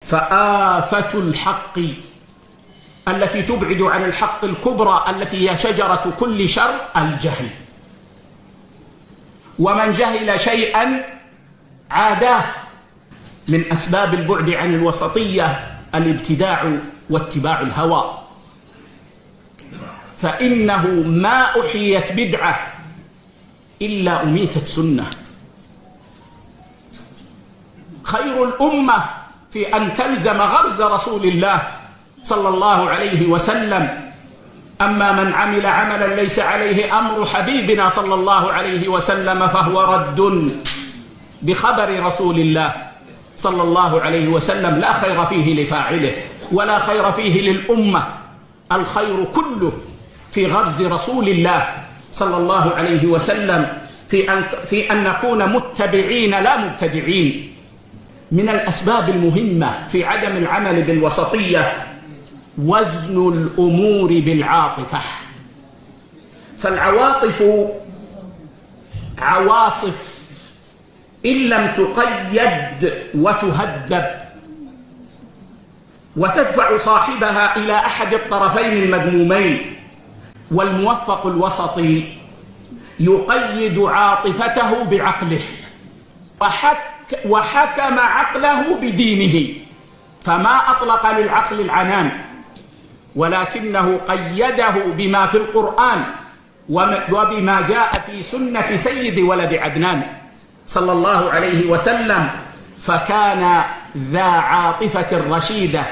فآفة الحق التي تبعد عن الحق الكبرى التي هي شجرة كل شر الجهل. ومن جهل شيئا عاداه. من أسباب البعد عن الوسطية الابتداع واتباع الهوى، فإنه ما أحيت بدعة إلا أميتت سنة. خير الأمة في أن تلزم غرز رسول الله صلى الله عليه وسلم. أما من عمل عملا ليس عليه أمر حبيبنا صلى الله عليه وسلم فهو رد بخبر رسول الله صلى الله عليه وسلم، لا خير فيه لفاعله ولا خير فيه للأمة. الخير كله في غرز رسول الله صلى الله عليه وسلم، في أن نكون متبعين لا مبتدعين. من الأسباب المهمة في عدم العمل بالوسطية وزن الأمور بالعاطفة. فالعواطف عواصف إن لم تقيد وتهذب وتدفع صاحبها إلى أحد الطرفين المذمومين. والموفق الوسطي يقيد عاطفته بعقله وحكم عقله بدينه، فما أطلق للعقل العنان ولكنه قيده بما في القرآن وبما جاء في سنة سيد ولد عدنان صلى الله عليه وسلم، فكان ذا عاطفة رشيدة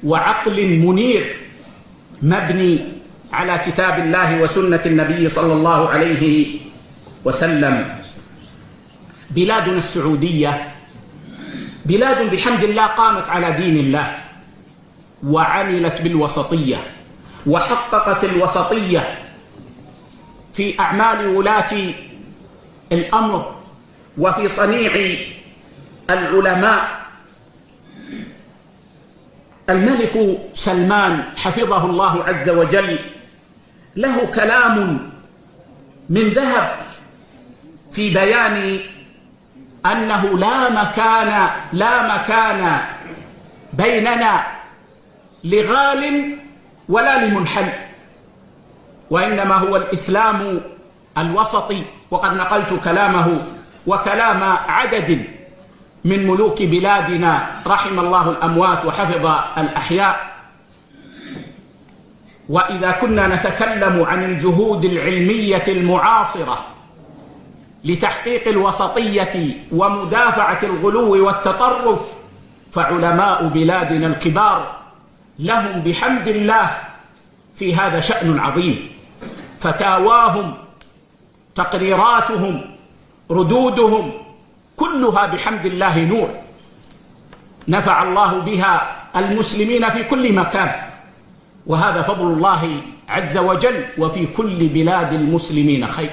وعقل منير مبني على كتاب الله وسنة النبي صلى الله عليه وسلم. بلادنا السعودية بلاد بحمد الله قامت على دين الله وعملت بالوسطية وحققت الوسطية في أعمال ولاة الأمر وفي صنيع العلماء. الملك سلمان حفظه الله عز وجل له كلام من ذهب في بيان أنه لا مكان بيننا لغال ولا لمنحل، وإنما هو الإسلام الوسطي. وقد نقلت كلامه وكلام عدد من ملوك بلادنا رحم الله الأموات وحفظ الأحياء. وإذا كنا نتكلم عن الجهود العلمية المعاصرة لتحقيق الوسطية ومدافعة الغلو والتطرف، فعلماء بلادنا الكبار لهم بحمد الله في هذا شأن عظيم. فتاواهم، تقريراتهم، ردودهم كلها بحمد الله نور نفع الله بها المسلمين في كل مكان، وهذا فضل الله عز وجل. وفي كل بلاد المسلمين خير.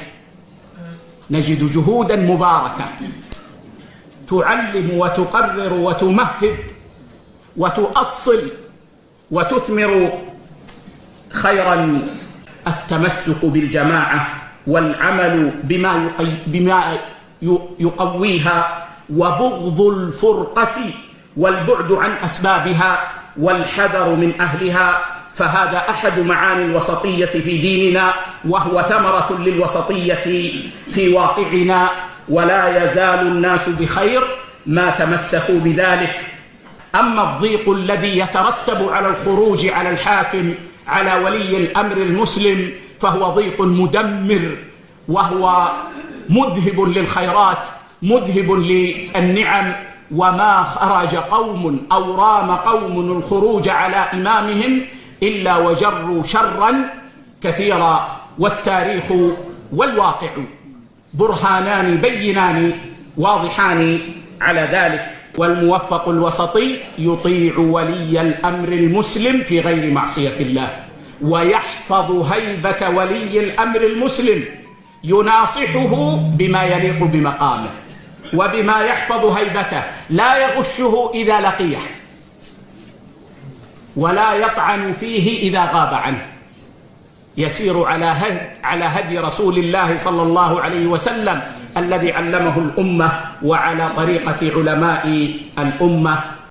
نجد جهودا مباركة تعلم وتقرر وتمهد وتؤصل وتثمر خيرا. التمسك بالجماعة والعمل بما يقويها، وبغض الفرقة والبعد عن أسبابها والحذر من أهلها، فهذا أحد معاني الوسطية في ديننا، وهو ثمرة للوسطية في واقعنا. ولا يزال الناس بخير ما تمسكوا بذلك. أما الضيق الذي يترتب على الخروج على الحاكم على ولي الأمر المسلم فهو ضيق مدمر، وهو مذهب للخيرات، مذهب للنعم. وما خرج قوم أو رام قوم الخروج على إمامهم إلا وجروا شرا كثيرا. والتاريخ والواقع برهانان بينان واضحان على ذلك. والموفق الوسطي يطيع ولي الأمر المسلم في غير معصية الله، ويحفظ هيبة ولي الأمر المسلم، يناصحه بما يليق بمقامه وبما يحفظ هيبته، لا يغشه إذا لقيه ولا يطعن فيه إذا غاب عنه. يسير على هدي رسول الله صلى الله عليه وسلم الذي علمه الأمة، وعلى طريقة علماء الأمة.